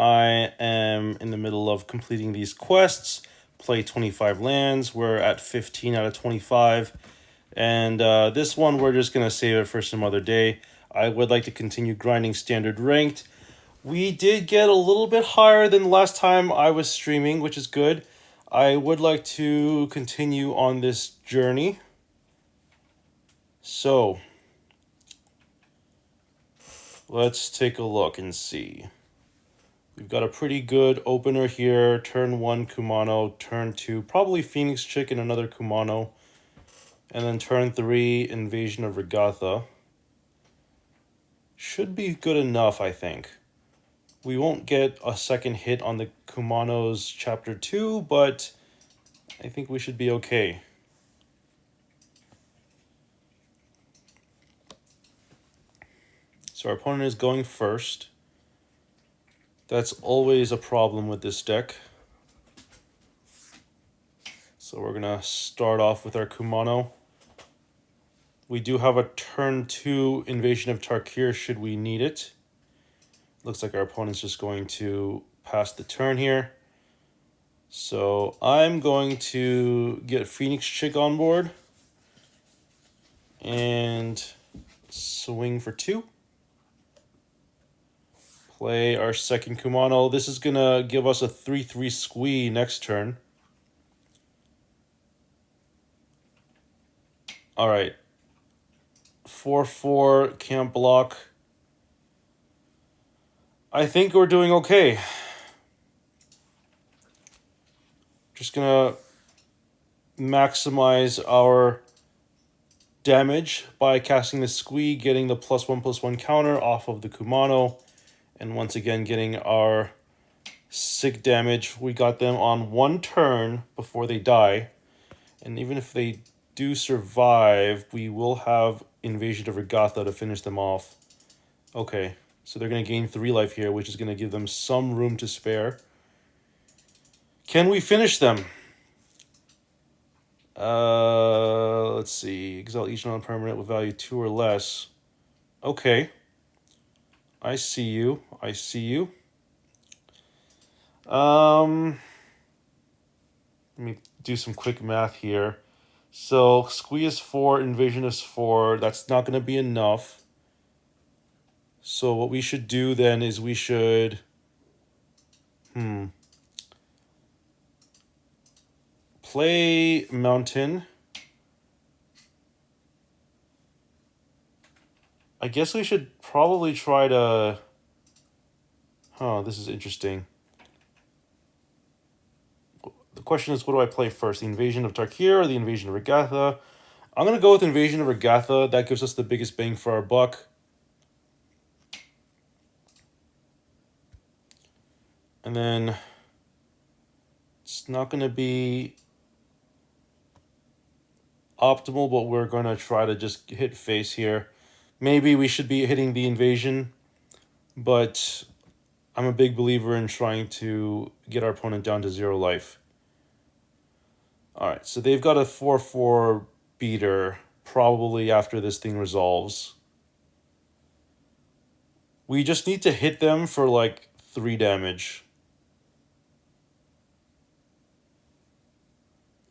I am in the middle of completing these quests, play 25 lands. We're at 15 out of 25. And this one, we're just going to save it for some other day. I would like to continue grinding standard ranked. We did get a little bit higher than the last time I was streaming, which is good. I would like to continue on this journey. So, let's take a look and see. We've got a pretty good opener here. Turn 1, Kumano. Turn 2, probably Phoenix Chick and another Kumano. And then turn 3, Invasion of Regatha. Should be good enough, I think. We won't get a second hit on the Kumano's Chapter 2, but I think we should be okay. So our opponent is going first. That's always a problem with this deck. So we're going to start off with our Kumano. We do have a turn 2 Invasion of Tarkir should we need it. Looks like our opponent's just going to pass the turn here. So I'm going to get Phoenix Chick on board and swing for 2. Play our second Kumano. This is going to give us a 3/3 squee next turn. All right. 4/4 can't block. I think we're doing okay. Just going to maximize our damage by casting the squee, getting the +1/+1 counter off of the Kumano. And once again, getting our sick damage. We got them on 1 turn before they die. And even if they do survive, we will have Invasion of Regatha to finish them off. Okay, so they're going to gain 3 life here, which is going to give them some room to spare. Can we finish them? Let's see. Exile each non-permanent with value 2 or less. Okay. I see you. I see you. Let me do some quick math here. So, squee is 4, invasion is 4. That's not going to be enough. So, what we should do then is we should... play Mountain. I guess we should probably try to... this is interesting. The question is, what do I play first? The Invasion of Tarkir or the Invasion of Regatha? I'm going to go with Invasion of Regatha. That gives us the biggest bang for our buck. And then it's not going to be optimal, but we're going to try to just hit face here. Maybe we should be hitting the invasion, but I'm a big believer in trying to get our opponent down to 0 life. All right, so they've got a 4/4 beater probably after this thing resolves. We just need to hit them for like 3 damage.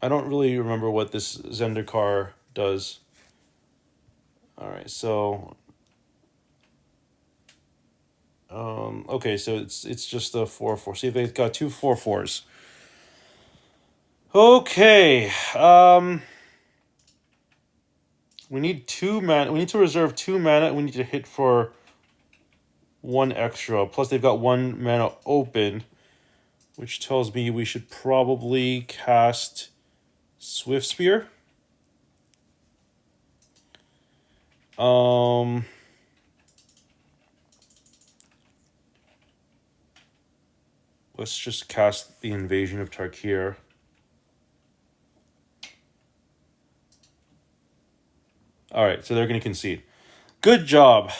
I don't really remember what this Zendikar does. All right, so... okay, so it's just a 4/4. See, they've got 2 4/4s. Okay, we need 2 mana. We need to reserve 2 mana. We need to hit for 1 extra. Plus, they've got 1 mana open, which tells me we should probably cast Swift Spear. Let's just cast the Invasion of Tarkir. All right, so they're going to concede. Good job.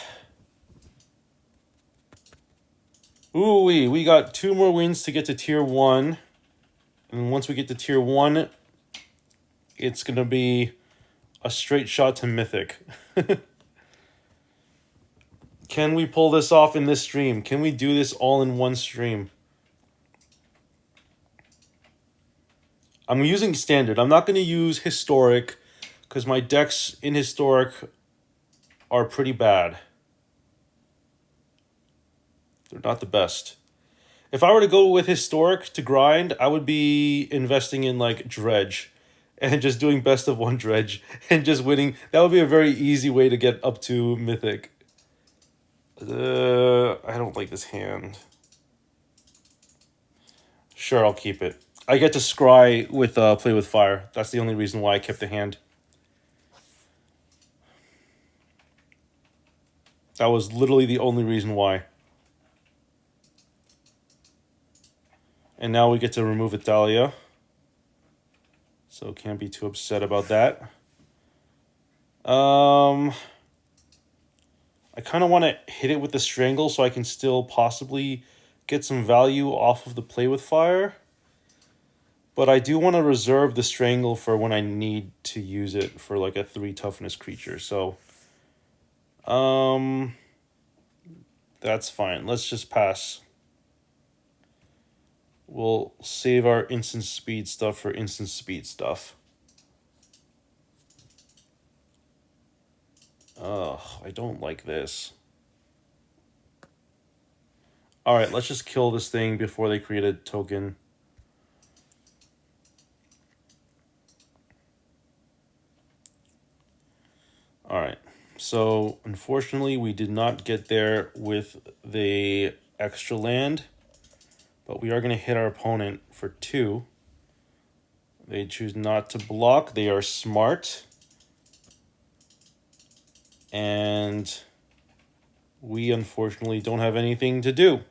Ooh, we got 2 more wins to get to tier 1. And once we get to tier 1, it's going to be a straight shot to Mythic. Can we pull this off in this stream? Can we do this all in one stream? I'm using standard. I'm not going to use historic because my decks in historic are pretty bad. They're not the best. If I were to go with historic to grind, I would be investing in like dredge and just doing best of one dredge and just winning. That would be a very easy way to get up to mythic. I don't like this hand. Sure, I'll keep it. I get to scry with play with fire. That's the only reason why I kept the hand. That was literally the only reason why. And now we get to remove Italia. So can't be too upset about that. I kind of want to hit it with the strangle so I can still possibly get some value off of the play with fire. But I do want to reserve the strangle for when I need to use it for like a 3 toughness creature. So that's fine. Let's just pass. We'll save our instant speed stuff for instant speed stuff. Ugh, I don't like this. Alright, let's just kill this thing before they create a token. Alright, so unfortunately we did not get there with the extra land, but we are going to hit our opponent for 2. They choose not to block. They are smart. And we unfortunately don't have anything to do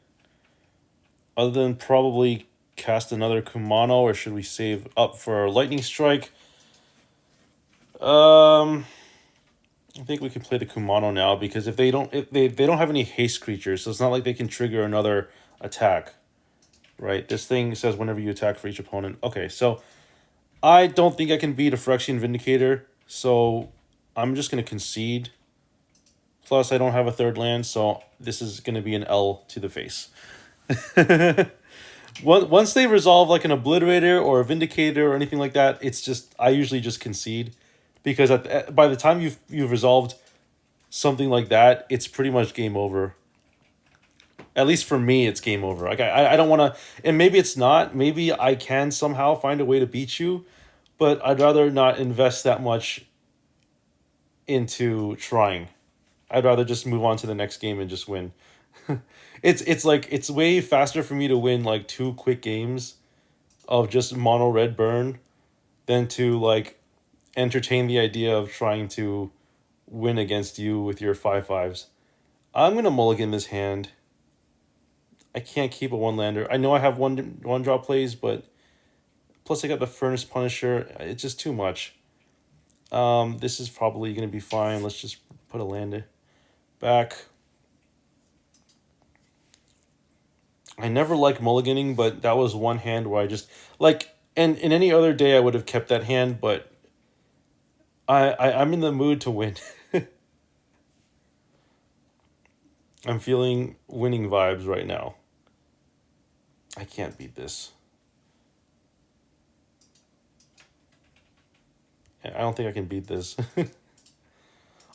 other than probably cast another Kumano, or should we save up for our lightning strike? I think we can play the Kumano now because if they don't have any haste creatures, so it's not like they can trigger another attack. Right? This thing says whenever you attack for each opponent. Okay, so I don't think I can beat a Phyrexian Vindicator, so I'm just going to concede. Plus, I don't have a third land, so this is going to be an L to the face. Once they resolve like an Obliterator or a Vindicator or anything like that, it's just I usually just concede, because by the time you've resolved something like that, it's pretty much game over. At least for me, it's game over. Like I don't want to, and maybe it's not. Maybe I can somehow find a way to beat you, but I'd rather not invest that much into trying. I'd rather just move on to the next game and just win. It's like it's way faster for me to win like 2 quick games of just mono red burn than to like entertain the idea of trying to win against you with your 5/5s. I'm gonna mulligan this hand. I can't keep a 1-lander. I know I have one drop plays, but plus I got the Furnace Punisher. It's just too much. This is probably gonna be fine. Let's just put a land back. I never liked mulliganing, but that was one hand where I just like, and in any other day I would have kept that hand, but I'm in the mood to win. I'm feeling winning vibes right now. I can't beat this. I don't think I can beat this.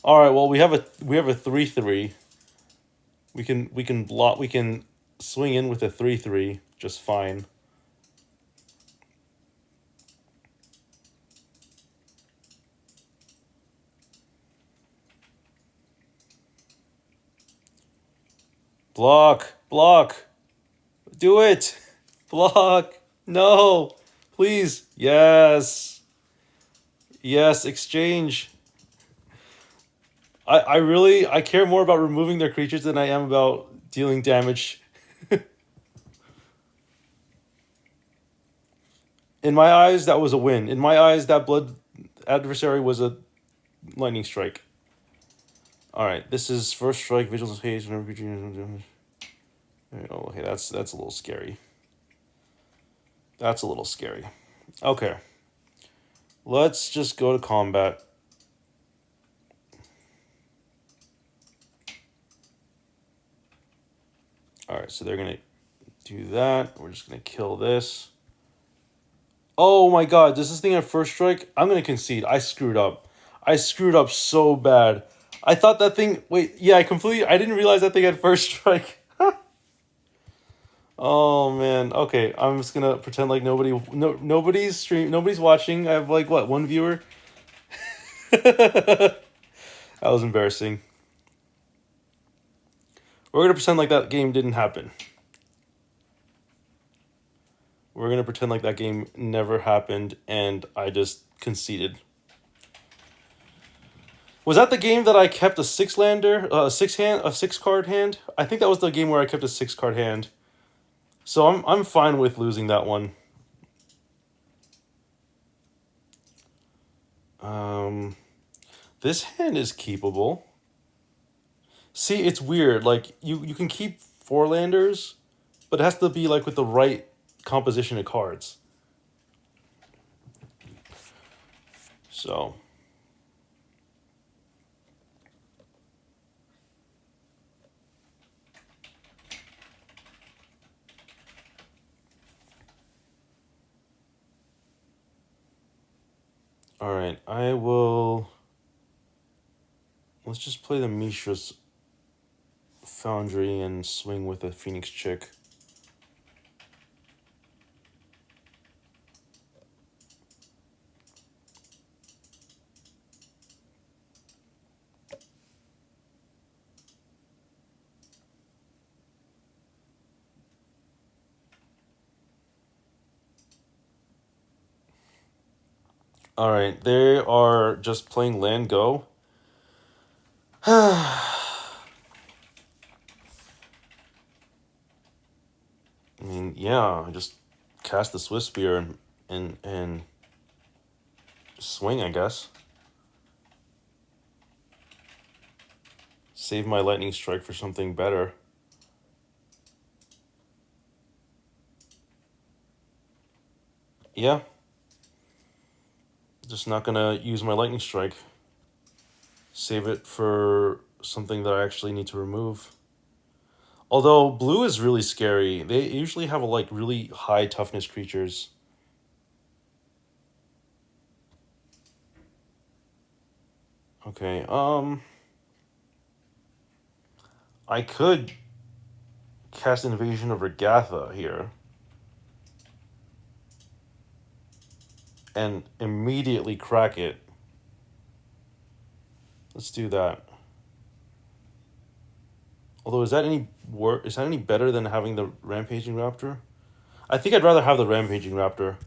All right, well we have a 3/3. We can block. We can swing in with a 3/3 just fine. Block, block, do it, block. No, please, yes, yes. Exchange. I care more about removing their creatures than I am about dealing damage. In my eyes, that was a win. In my eyes, that blood adversary was a lightning strike. All right, this is first strike, vigilance haste, whenever creature. Okay, that's a little scary. That's a little scary. Okay, let's just go to combat. so they're going to do that. We're just going to kill this. Oh my god, does this thing have first strike? I'm going to concede. I screwed up. I screwed up so bad. I thought that thing... Wait, yeah, I didn't realize that thing had first strike. Oh man. Okay, I'm just going to pretend like nobody's watching. I have like, what, one viewer? That was embarrassing. We're going to pretend like that game didn't happen. We're going to pretend like that game never happened and I just conceded. Was that the game that I kept a a six card hand? I think that was the game where I kept a 6-card hand. So I'm fine with losing that one. This hand is keepable. See, it's weird. Like you can keep 4-landers, but it has to be like with the right composition of cards. So all right, let's just play the Mishra's Foundry and swing with a Phoenix Chick. All right, they are just playing land go. I mean, yeah, I just cast the Swiss Spear and swing, I guess. Save my Lightning Strike for something better. Yeah. Just not gonna use my Lightning Strike. Save it for something that I actually need to remove. Although blue is really scary. They usually have like really high toughness creatures. Okay, I could cast Invasion of Regatha here. And immediately crack it. Let's do that. Although, is that any better than having the Rampaging Raptor? I think I'd rather have the Rampaging Raptor.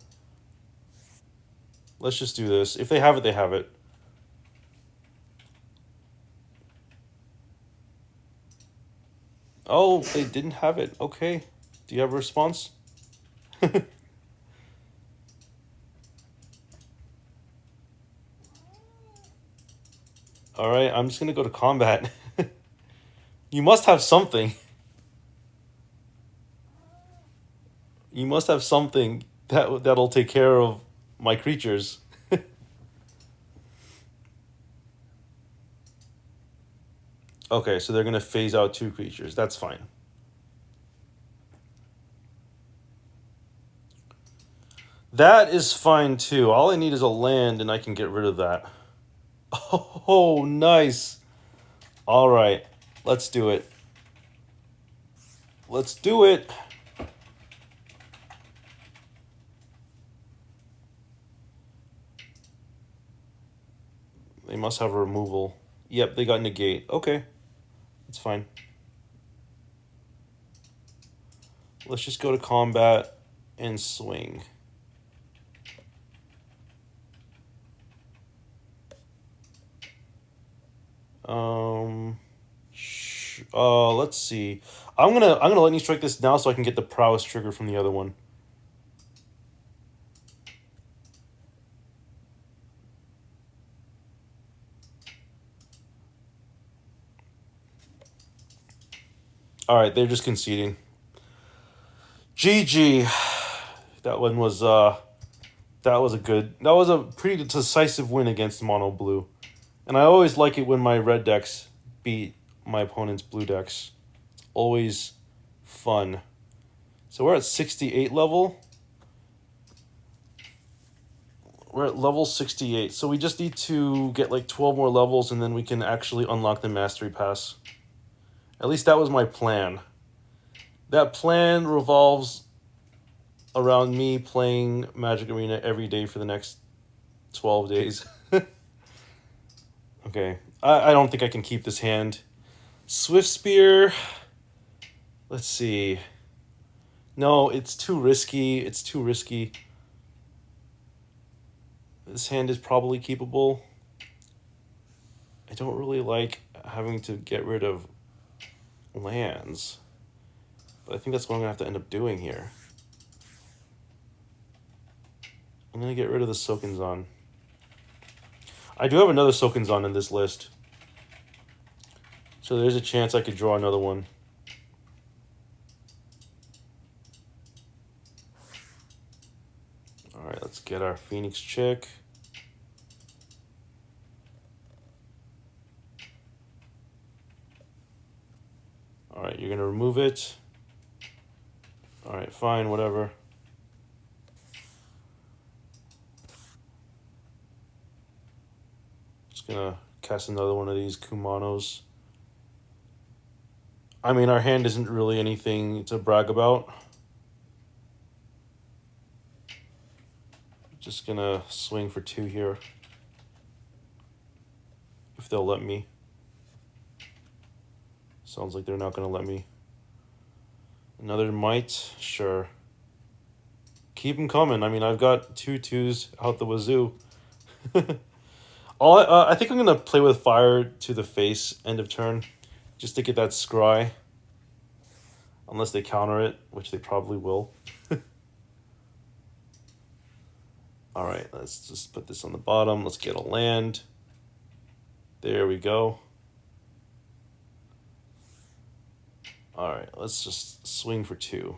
Let's just do this. If they have it, they have it. Oh, they didn't have it. Okay. Do you have a response? Alright, I'm just gonna go to combat. You must have something. You must have something that'll take care of my creatures. Okay, so they're gonna phase out 2 creatures. That's fine. That is fine too. All I need is a land and I can get rid of that. Oh, nice. All right, let's do it. Let's do it. They must have a removal. Yep, they got negate. Okay, it's fine. Let's just go to combat and swing. Let's see. I'm gonna Lightning Strike this now so I can get the prowess trigger from the other one. All right, they're just conceding. GG. That was a pretty decisive win against mono blue. And I always like it when my red decks beat my opponent's blue decks. It's always Fun. So we're at 68 level. We're at level 68. So we just need to get like 12 more levels and then we can actually unlock the Mastery Pass. At least that was my plan. That plan revolves around me playing Magic Arena every day for the next 12 days. Okay. I don't think I can keep this hand. Swift Spear. Let's see. No, it's too risky. It's too risky. This hand is probably keepable. I don't really like having to get rid of lands. But I think that's what I'm going to have to end up doing here. I'm going to get rid of the Sokenzan. I do have another Sokenzan in this list. So there's a chance I could draw another one. Alright, let's get our Phoenix Chick. Alright, you're going to remove it. Alright, fine, whatever. Just going to cast another one of these Kumanos. I mean, our hand isn't really anything to brag about. Just going to swing for 2 here. If they'll let me. Sounds like they're not going to let me. Another Might? Sure. Keep them coming. I mean, I've got 2 2s out the wazoo. I think I'm going to play with Fire to the face end of turn. Just to get that scry. Unless they counter it, which they probably will. Alright, let's just put this on the bottom. Let's get a land. There we go. Alright, let's just swing for 2.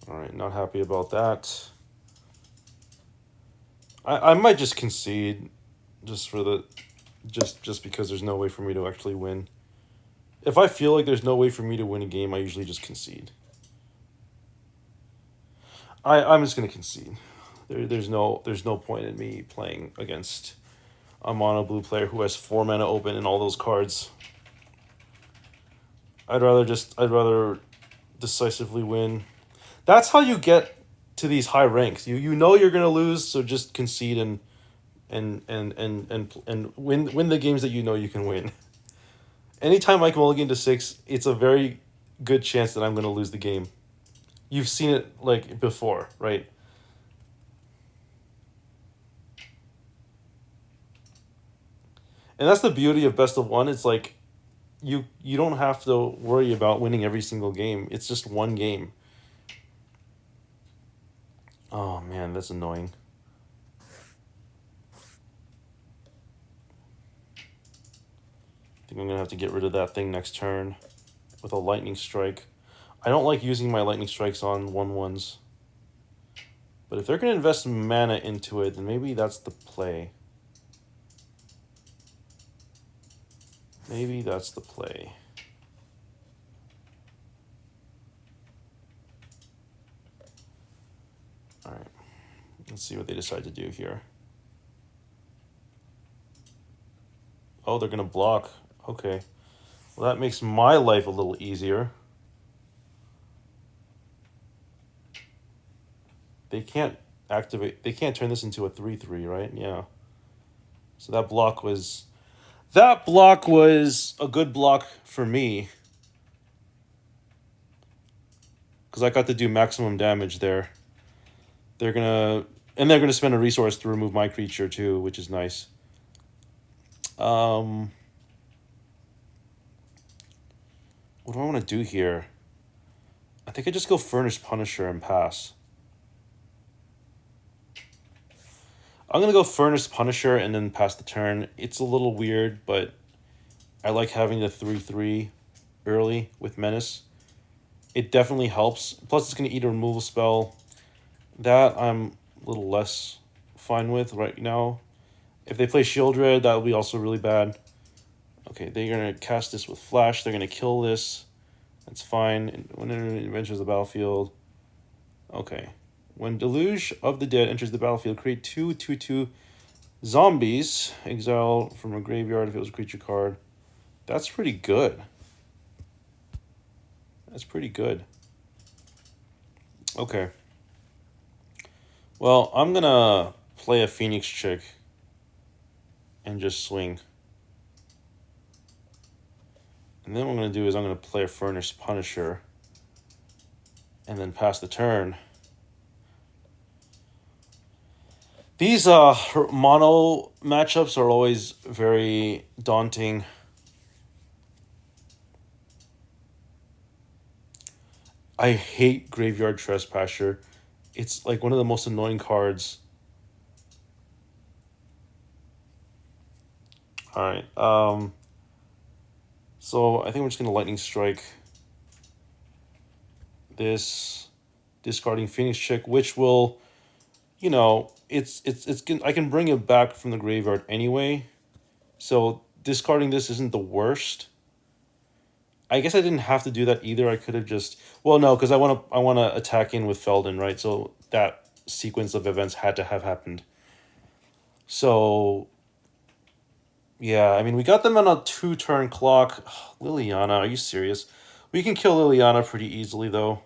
Alright, not happy about that. I might just concede just for the just because there's no way for me to actually win. If I feel like there's no way for me to win a game, I usually just concede. I'm just gonna concede. There's no point in me playing against a mono blue player who has 4 mana open and all those cards. I'd rather decisively win. That's how you get to these high ranks. You know you're gonna lose, so just concede and win the games that you know you can win. Anytime I mulligan to 6, it's a very good chance that I'm gonna lose the game. You've seen it like before, right? And that's the beauty of best of one. It's like you don't have to worry about winning every single game. It's just one game. Oh man, that's annoying. I think I'm gonna have to get rid of that thing next turn with a lightning strike. I don't like using my lightning strikes on 1/1s. But if they're gonna invest mana into it, then maybe that's the play. Maybe that's the play. Alright. Let's see what they decide to do here. Oh, they're gonna block. Okay. Well, that makes my life a little easier. They can't activate... They can't turn this into a 3/3, right? Yeah. So that block was... That block was a good block for me. Because I got to do maximum damage there. They're gonna... And they're gonna spend a resource to remove my creature too, which is nice. What do I want to do here? I think I just go Furnace Punisher and pass. I'm going to go Furnace Punisher and then pass the turn. It's a little weird, but I like having the 3/3 early with Menace. It definitely helps. Plus, it's going to eat a removal spell. That I'm a little less fine with right now. If they play Shieldred, that will be also really bad. Okay, they're going to cast this with Flash. They're going to kill this. That's fine. When it enters the battlefield. Okay. When Deluge of the Dead enters the battlefield, create 2/2/2 zombies. Exile from a graveyard if it was a creature card. That's pretty good. That's pretty good. Okay. Well, I'm going to play a Phoenix Chick and just swing. And then what I'm going to do is I'm going to play a Furnace Punisher and then pass the turn. These mono matchups are always very daunting. I hate Graveyard Trespasser. It's like one of the most annoying cards. Alright, so I think we're just going to Lightning Strike this, discarding Phoenix Chick, which will, you know, I can bring it back from the graveyard anyway. So discarding this isn't the worst. I guess I didn't have to do that either. I could have just, well, no, because I want to attack in with Felden, right? So that sequence of events had to have happened. So yeah, I mean, we got them on a 2-turn clock. Liliana, are you serious? We can kill Liliana pretty easily, though.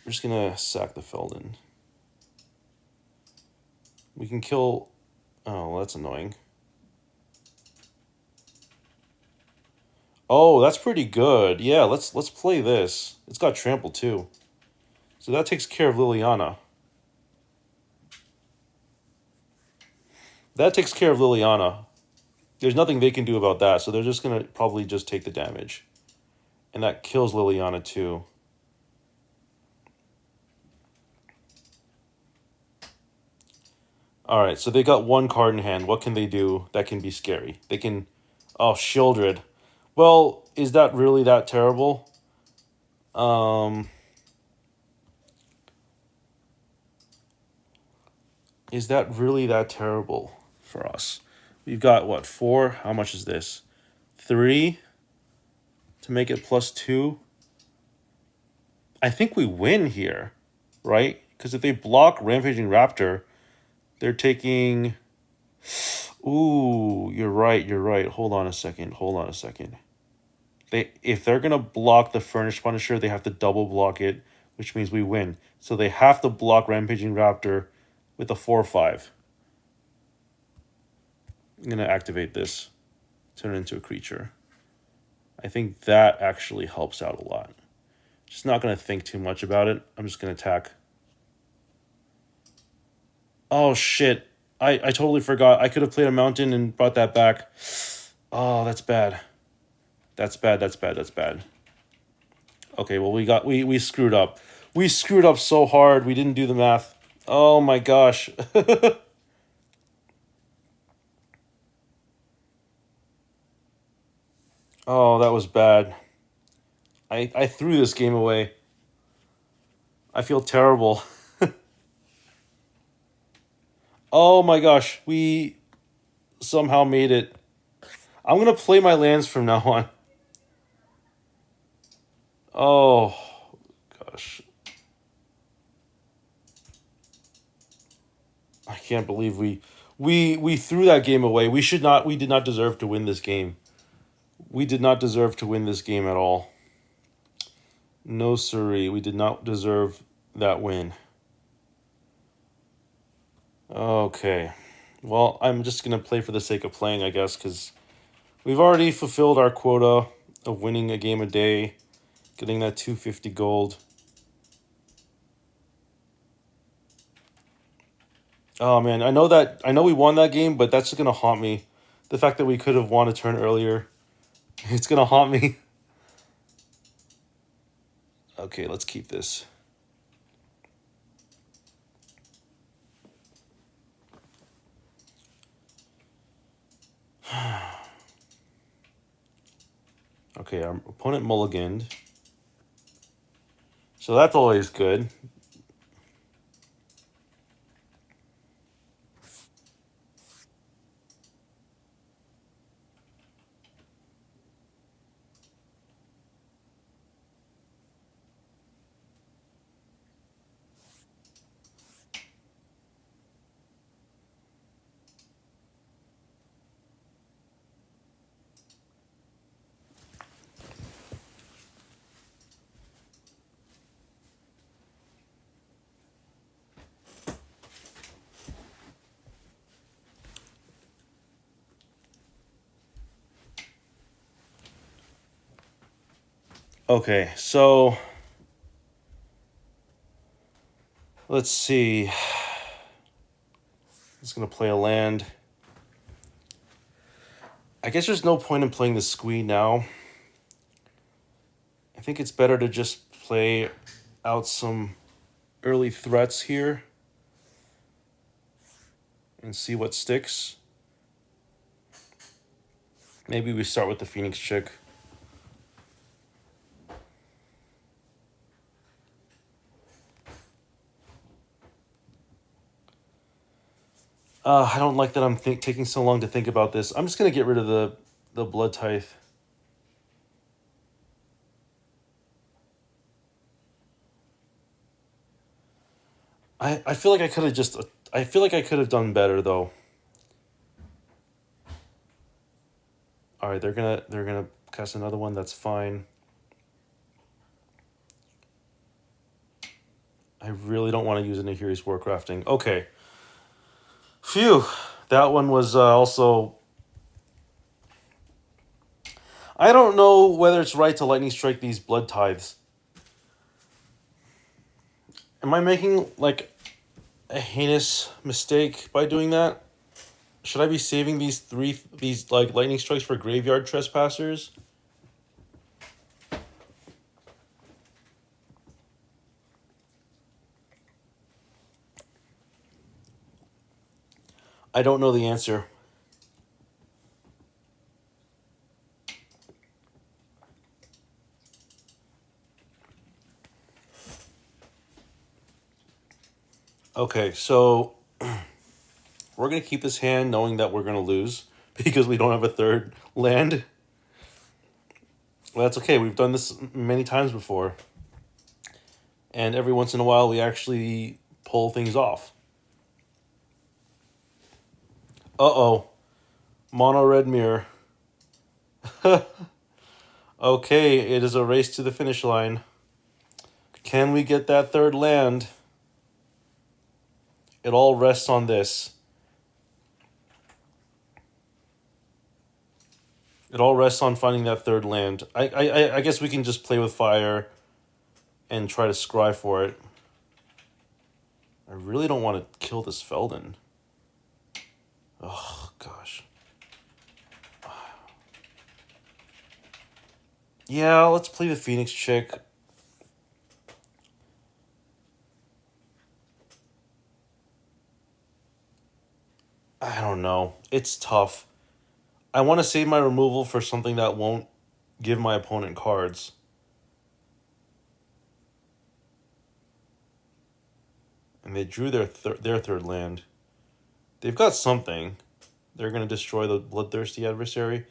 We're just gonna sack the Felden. We can kill. Oh, that's annoying. Oh, that's pretty good. Yeah, let's play this. It's got trample too, so that takes care of Liliana. That takes care of Liliana. There's nothing they can do about that, so they're just gonna probably just take the damage, and that kills Liliana too. All right, so they got one card in hand. What can they do that can be scary? They can, oh, Shieldred. Well, is that really that terrible? Is that really that terrible for us? We've got, what, 4? How much is this? 3 to make it +2. I think we win here, right? Because if they block Rampaging Raptor, they're taking... Ooh, you're right, you're right. Hold on a second. If they're going to block the Furnace Punisher, they have to double block it, which means we win. So they have to block Rampaging Raptor with a 4/5. I'm going to activate this, turn it into a creature. I think that actually helps out a lot. Just not going to think too much about it. I'm just going to attack. Oh, shit. I totally forgot. I could have played a mountain and brought that back. Oh, that's bad. That's bad. Okay, well, we screwed up. We screwed up so hard. We didn't do the math. Oh, my gosh. Oh, that was bad. I threw this game away. I feel terrible. Oh my gosh, we somehow made it. I'm gonna play my lands from now on. Oh gosh. I can't believe we threw that game away. We did not deserve to win this game. We did not deserve to win this game at all. No siree, we did not deserve that win. Okay. Well, I'm just going to play for the sake of playing, I guess, because we've already fulfilled our quota of winning a game a day, getting that 250 gold. Oh, man, I know we won that game, but that's just going to haunt me. The fact that we could have won a turn earlier, it's going to haunt me. Okay, let's keep this. Okay, our opponent mulliganed. So that's always good. Okay, so let's see. It's gonna play a land. I guess there's no point in playing the squee now. I think it's better to just play out some early threats here and see what sticks. Maybe we start with the Phoenix Chick. I don't like that I'm taking so long to think about this. I'm just gonna get rid of the Blood Tithe. I feel like I could have just. I feel like I could have done better though. All right, they're gonna cast another one. That's fine. I really don't want to use it in Nahiri's Warcrafting. Okay. Phew. That one was also. I don't know whether it's right to lightning strike these Blood Tithes. Am I making like a heinous mistake by doing that? Should I be saving these like lightning strikes for graveyard trespassers? I don't know the answer. Okay, so we're going to keep this hand knowing that we're going to lose because we don't have a third land. Well, that's okay. We've done this many times before. And every once in a while, we actually pull things off. Uh-oh. Mono red mirror. Okay, it is a race to the finish line. Can we get that third land? It all rests on this. It all rests on finding that third land. I guess we can just play with fire and try to scry for it. I really don't want to kill this Feldon. Oh, gosh. Yeah, let's play the Phoenix Chick. I don't know. It's tough. I want to save my removal for something that won't give my opponent cards. And they drew their third land. They've got something. They're going to destroy the bloodthirsty adversary.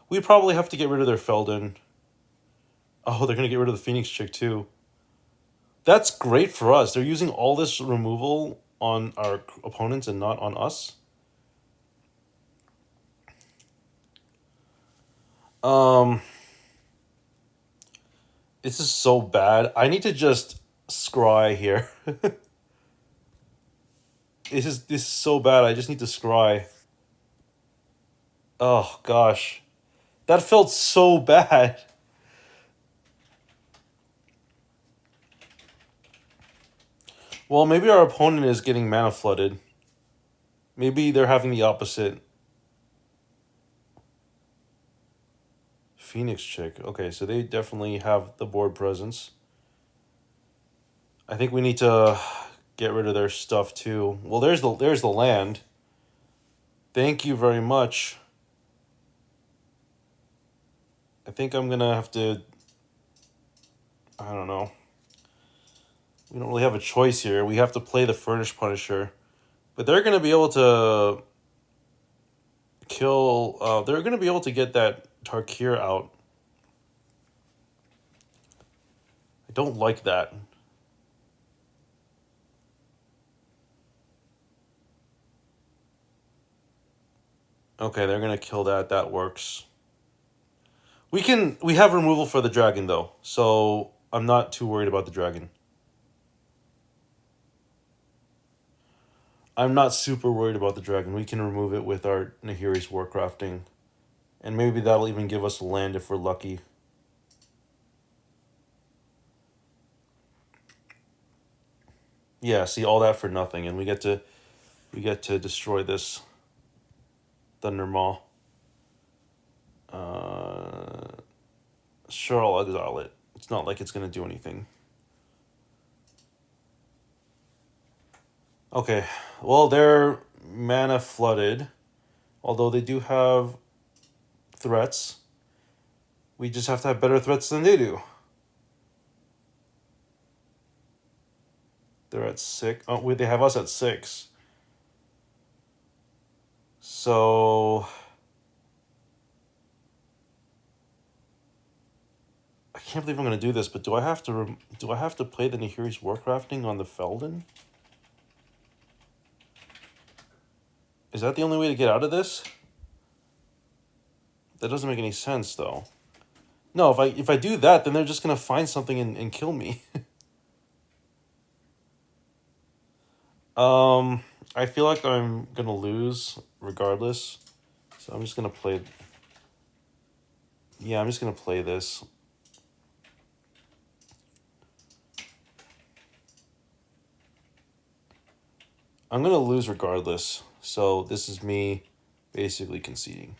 We probably have to get rid of their Feldon. Oh, they're going to get rid of the Phoenix Chick too. That's great for us. They're using all this removal on our opponents and not on us. This is so bad. I need to just scry here. This is so bad. I just need to scry. Oh gosh. That felt so bad. Well, maybe our opponent is getting mana flooded. Maybe they're having the opposite. Phoenix Chick. Okay, so they definitely have the board presence. I think we need to get rid of their stuff too. Well, there's the land. Thank you very much. I think I'm gonna have to. I don't know. We don't really have a choice here. We have to play the Furnished Punisher. But they're going to be able to kill... they're going to be able to get that Tarkir out. I don't like that. Okay, they're going to kill that. That works. We have removal for the dragon, though. So I'm not too worried about the dragon. I'm not super worried about the dragon. We can remove it with our Nahiri's Warcrafting. And maybe that'll even give us a land if we're lucky. Yeah, see, all that for nothing. And we get to destroy this Thunder Maw. Sure, I'll exile it. It's not like it's going to do anything. Okay, well, they're mana flooded. Although they do have threats. We just have to have better threats than they do. They're at 6. Oh, wait, they have us at 6. So... I can't believe I'm going to do this, but do I have to play the Nahiri's Warcrafting on the Feldon? Is that the only way to get out of this? That doesn't make any sense, though. No, if I do that, then they're just going to find something and kill me. I feel like I'm going to lose regardless. So I'm just going to play... Yeah, I'm just going to play this. I'm going to lose regardless. So this is me basically conceding.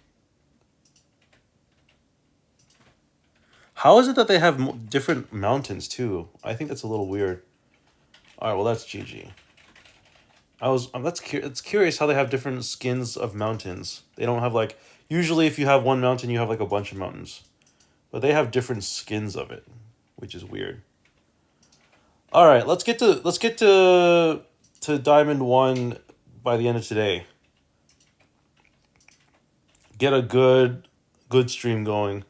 How is it that they have different mountains too? I think that's a little weird. All right, well that's GG. It's curious how they have different skins of mountains. They don't have like usually if you have one mountain you have like a bunch of mountains, but they have different skins of it, which is weird. All right, let's get to Diamond 1 by the end of today. Get a good stream going.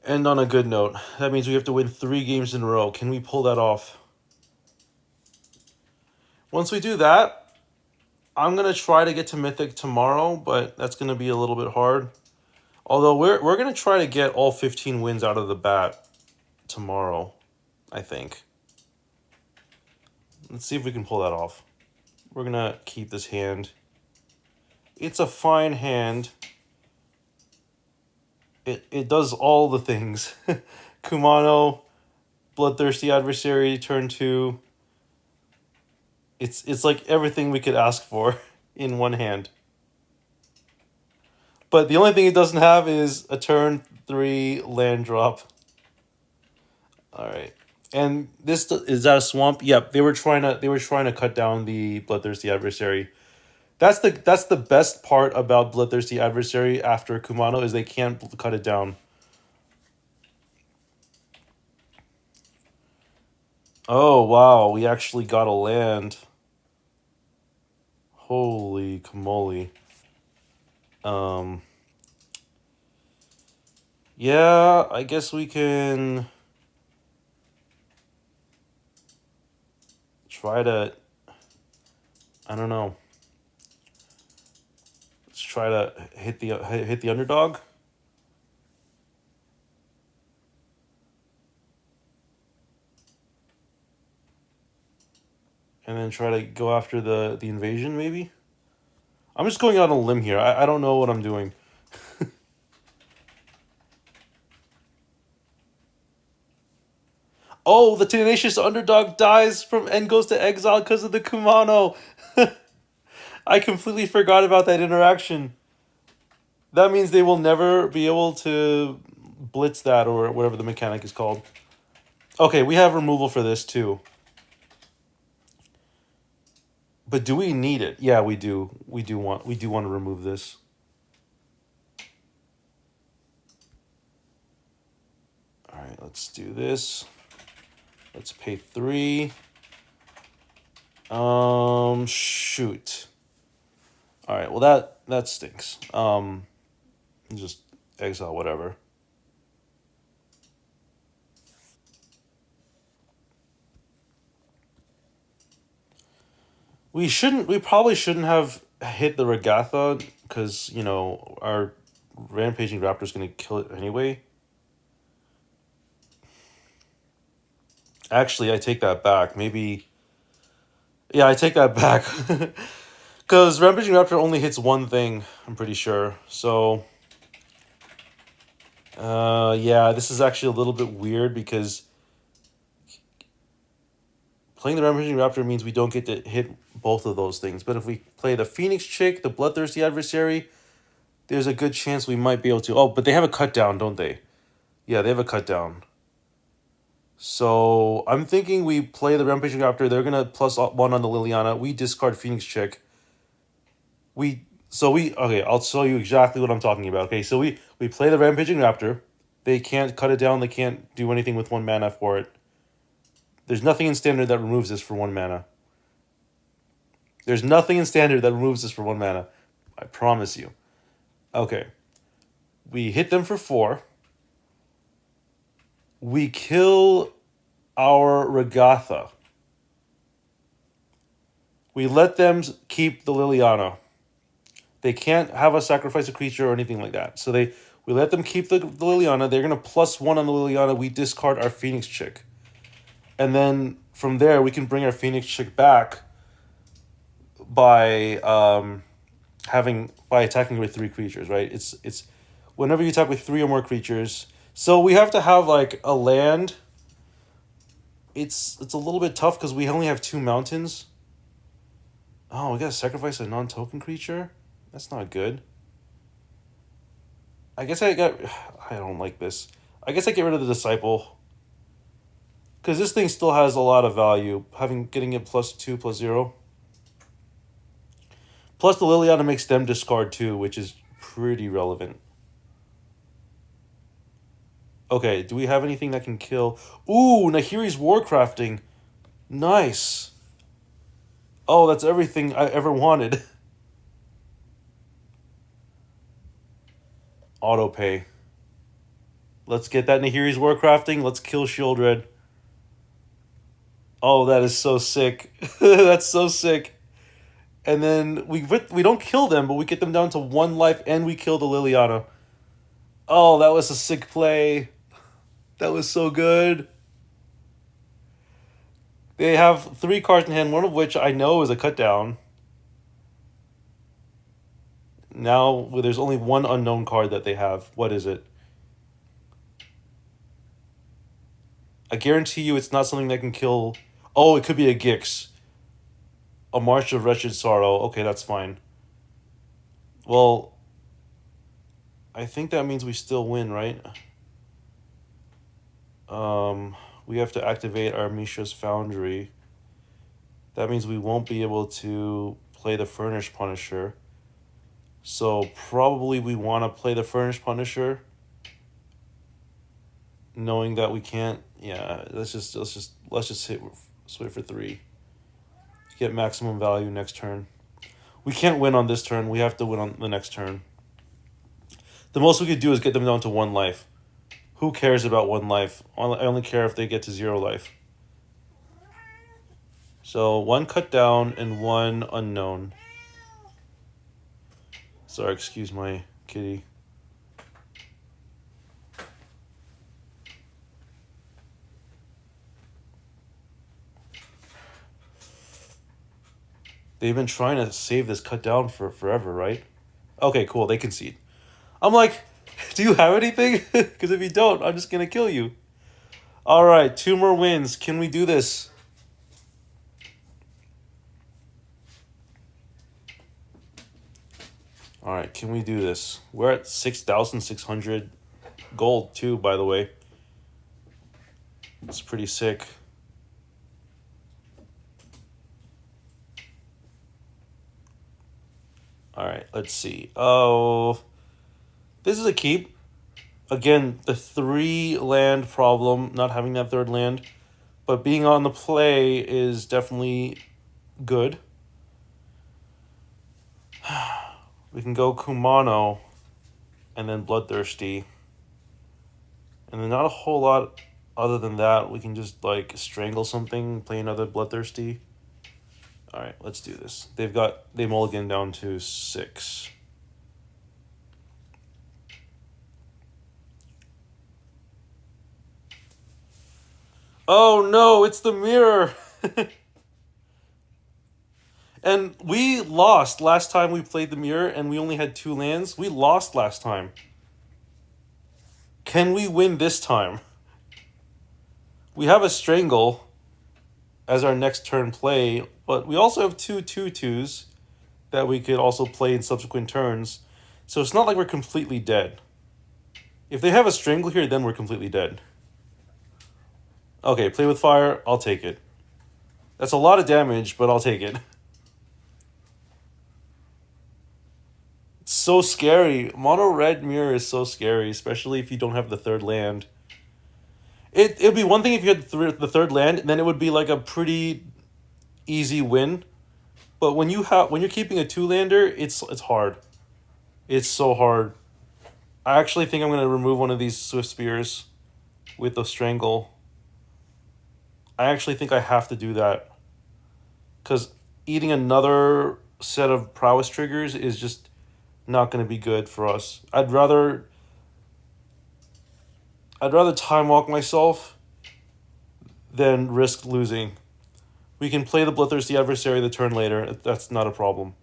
End on a good note. That means we have to win 3 games in a row. Can we pull that off? Once we do that, I'm going to try to get to Mythic tomorrow, but that's going to be a little bit hard. Although we're going to try to get all 15 wins out of the bat tomorrow, I think. Let's see if we can pull that off. We're going to keep this hand. It's a fine hand. It does all the things. Kumano, Bloodthirsty Adversary, turn 2. It's like everything we could ask for in one hand. But the only thing it doesn't have is a turn 3 land drop. Alright. And this is that a swamp? Yep, they were trying to cut down the Bloodthirsty Adversary. That's the best part about Bloodthirsty Adversary after Kumano is they can't cut it down. Oh wow, we actually got a land. Holy camole. Yeah, I guess we can try to, I don't know. Let's try to hit the underdog. And then try to go after the invasion, maybe? I'm just going out on a limb here. I don't know what I'm doing. Oh, the tenacious underdog dies from and goes to exile because of the Kumano. I completely forgot about that interaction. That means they will never be able to blitz that or whatever the mechanic is called. Okay, we have removal for this too. But do we need it? Yeah, we do. We do want to remove this. All right, let's do this. Let's pay 3. Shoot. All right, well that stinks. Just exile whatever. We probably shouldn't have hit the Regatha because, you know, our Rampaging Raptor's going to kill it anyway. Actually, I take that back. Maybe... Yeah, I take that back. Because Rampaging Raptor only hits one thing, I'm pretty sure. So... yeah, this is actually a little bit weird because... Playing the Rampaging Raptor means we don't get to hit both of those things. But if we play the Phoenix Chick, the Bloodthirsty Adversary, there's a good chance we might be able to... Oh, but they have a cut down, don't they? Yeah, they have a cut down. So I'm thinking we play the Rampaging Raptor. They're gonna +1 on the Liliana. We discard Phoenix Chick. Okay, I'll show you exactly what I'm talking about. Okay, so we play the Rampaging Raptor. They can't cut it down. They can't do anything with 1 mana for it. There's nothing in Standard that removes this for 1 mana. There's nothing in Standard that removes this for 1 mana. I promise you. Okay. We hit them for 4. We kill our Regatha. We let them keep the Liliana. They can't have us sacrifice a creature or anything like that. So we let them keep the Liliana. They're going to +1 on the Liliana. We discard our Phoenix Chick. And then from there, we can bring our Phoenix Chick back by attacking with 3 creatures, right? It's whenever you attack with 3 or more creatures. So we have to have like a land. It's a little bit tough because we only have 2 mountains. Oh, we gotta sacrifice a non-token creature? That's not good. I don't like this. I guess I get rid of the Disciple. Because this thing still has a lot of value. Getting it +2, +0. Plus the Liliana makes them discard 2, which is pretty relevant. Okay, do we have anything that can kill? Ooh, Nahiri's Warcrafting. Nice. Oh, that's everything I ever wanted. Autopay. Let's get that Nahiri's Warcrafting. Let's kill Shieldred. Oh, that is so sick. That's so sick. And then we don't kill them, but we get them down to 1 life and we kill the Liliana. Oh, that was a sick play. That was so good. They have 3 cards in hand, one of which I know is a cut down. Now there's only 1 unknown card that they have. What is it? I guarantee you it's not something that can kill... Oh, it could be a Gix. A March of Wretched Sorrow. Okay, that's fine. Well, I think that means we still win, right? We have to activate our Mishra's Foundry. That means we won't be able to play the Furnished Punisher. So probably we want to play the Furnished Punisher, knowing that we can't. Yeah, let's just swing for 3. Get maximum value next turn. We can't win on this turn. We have to win on the next turn. The most we could do is get them down to 1 life. Who cares about 1 life? I only care if they get to 0 life. So 1 cut down and 1 unknown. Sorry, excuse my kitty. They've been trying to save this cut down for forever, right? Okay, cool. They concede. I'm like, do you have anything? Because if you don't, I'm just going to kill you. All right, 2 more wins. Can we do this? All right, can we do this? We're at 6,600 gold too, by the way. It's pretty sick. All right, let's see. Oh, this is a keep. Again, the 3 land problem, not having that 3rd land. But being on the play is definitely good. We can go Kumano and then Bloodthirsty. And then not a whole lot other than that. We can just like strangle something, play another Bloodthirsty. Alright, let's do this. They mulligan down to 6. Oh no, it's the mirror! And we lost last time we played the mirror and we only had 2 lands. We lost last time. Can we win this time? We have a Strangle as our next turn play, but we also have 2 2/2s that we could also play in subsequent turns. So it's not like we're completely dead. If they have a Strangle here, then we're completely dead. Okay, play with fire, I'll take it. That's a lot of damage, but I'll take it. It's so scary. Mono red mirror is so scary, especially if you don't have the 3rd land. It'd be one thing if you had the 3rd land, then it would be like a pretty easy win. But when you're keeping a 2-lander, it's hard. It's so hard. I actually think I'm gonna remove one of these Swift Spears with the Strangle. I actually think I have to do that. Because eating another set of prowess triggers is just not gonna be good for us. I'd rather time walk myself than risk losing. We can play the Bloodthirsty Adversary the turn later. That's not a problem.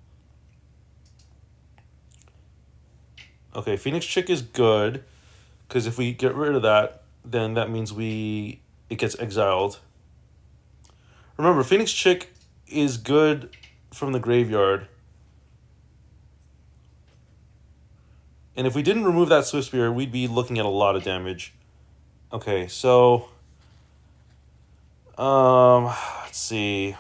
Okay, Phoenix Chick is good, because if we get rid of that, then that means it gets exiled. Remember, Phoenix Chick is good from the graveyard. And if we didn't remove that Swift Spear, we'd be looking at a lot of damage. Okay, so let's see.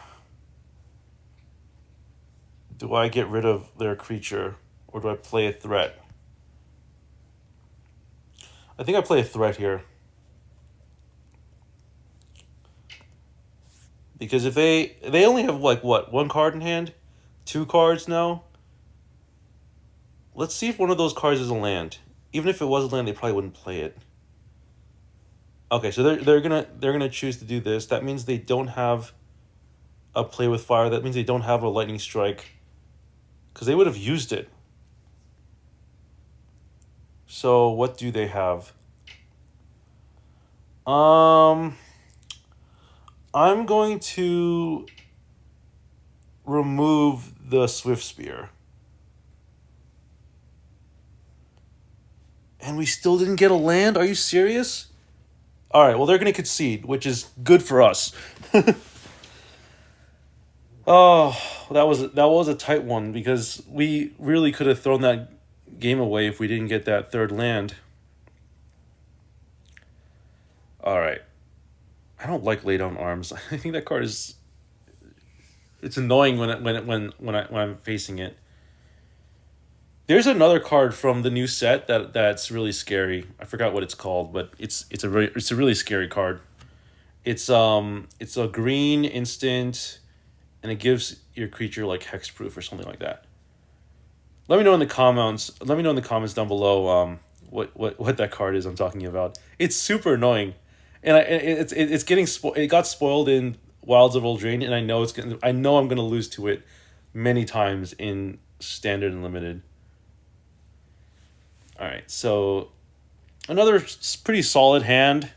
Do I get rid of their creature, or do I play a threat? I think I play a threat here. Because if they only have like what, 1 card in hand? 2 cards now? Let's see if one of those cards is a land. Even if it was a land, they probably wouldn't play it. Okay, so they're gonna choose to do this. That means they don't have a play with fire. That means they don't have a lightning strike, because they would have used it. So what do they have? I'm going to remove the Swift Spear. And we still didn't get a land? Are you serious? Alright, well, they're going to concede, which is good for us. Oh, that was a tight one, because we really could have thrown that game away if we didn't get that 3rd land. Alright. I don't like lay down arms. I think that card is... It's annoying when I'm facing it. There's another card from the new set that's really scary. I forgot what it's called, but it's a really scary card. It's a green instant, and it gives your creature like hexproof or something like that. Let me know in the comments. Let me know in the comments down below what that card is I'm talking about. It's super annoying, and it's getting it got spoiled in Wilds of Eldraine, and I know I'm gonna lose to it many times in Standard and Limited. All right, so another pretty solid hand.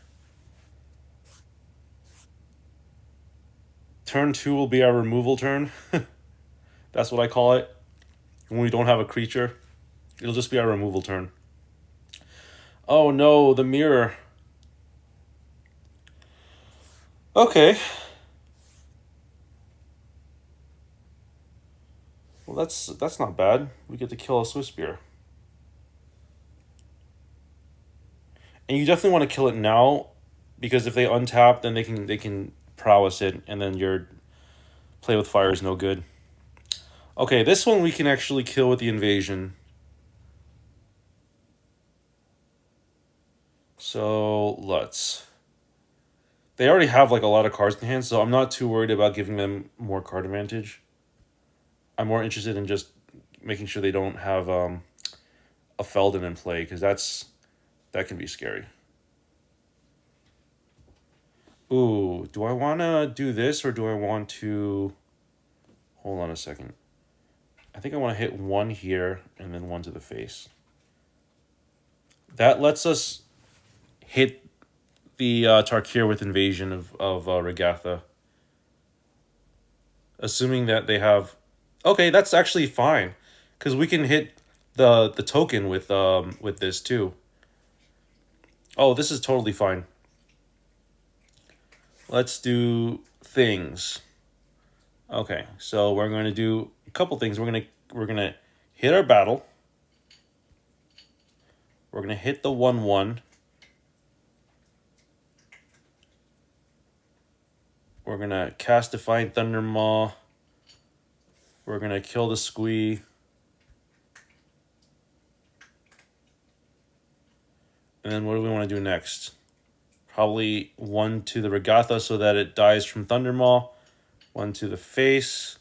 Turn 2 will be our removal turn. That's what I call it. When we don't have a creature, it'll just be our removal turn. Oh no, the mirror. Okay. Well, that's not bad. We get to kill a Swiss Spear. And you definitely want to kill it now, because if they untap, then they can prowess it, and then your play with fire is no good. Okay, this one we can actually kill with the invasion. So let's They already have like a lot of cards in hand, so I'm not too worried about giving them more card advantage. I'm more interested in just making sure they don't have a Feldon in play, because that can be scary. Ooh, do I want to do this, or do I want to... Hold on a second. I think I want to hit one here and then one to the face. That lets us hit the Tarkir with Invasion of Regatha. Assuming that they have... Okay, that's actually fine. Because we can hit the token with this too. Oh, this is totally fine. Let's do things. Okay, so we're going to do a couple things. We're gonna hit our battle. We're gonna hit the 1/1. We're gonna cast Defiant Thundermaw. We're gonna kill the Squee. And then what do we want to do next? Probably one to the Regatha so that it dies from Thundermaw. One to the face.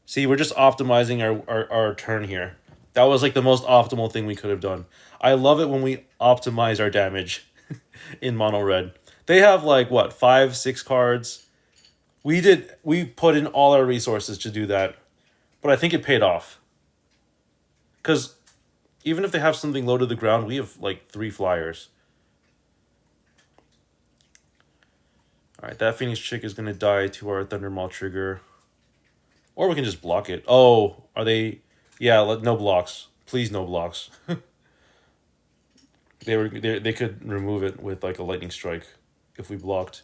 See, we're just optimizing our turn here. That was like the most optimal thing we could have done. I love it when we optimize our damage in mono red. They have like what, 5, 6 cards. We put in all our resources to do that. But I think it paid off. Because even if they have something low to the ground, we have like 3 flyers. Alright, that Phoenix Chick is going to die to our Thundermaw trigger. Or we can just block it. Oh, are they... Yeah, no blocks. Please, no blocks. They could remove it with like a lightning strike if we blocked.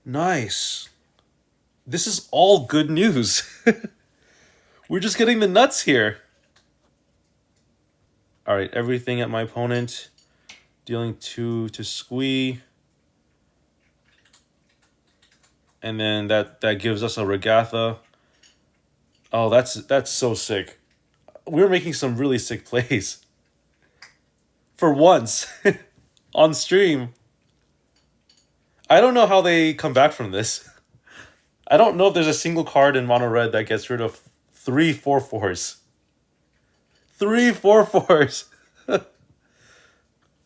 Nice. This is all good news. We're just getting the nuts here. Alright, everything at my opponent. Dealing 2 to Squee. And then that gives us a Regatha. Oh, that's so sick. We're making some really sick plays. For once. On stream. I don't know how they come back from this. I don't know if there's a single card in mono red that gets rid of 3 4/4s. 3 4/4s.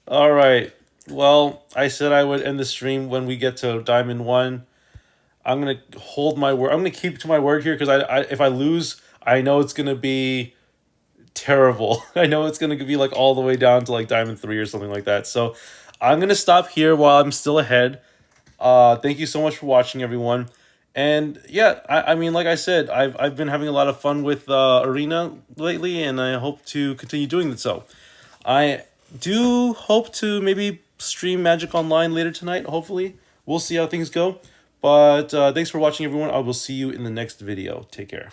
Alright. Well, I said I would end the stream when we get to Diamond 1. I'm going to hold my word. I'm going to keep to my word here because if I lose, I know it's going to be terrible. I know it's going to be like all the way down to like Diamond 3 or something like that. So I'm going to stop here while I'm still ahead. Thank you so much for watching, everyone. And yeah, I mean, like I said, I've been having a lot of fun with Arena lately, and I hope to continue doing so. I do hope to maybe stream Magic Online later tonight, hopefully. We'll see how things go. But thanks for watching, everyone. I will see you in the next video. Take care.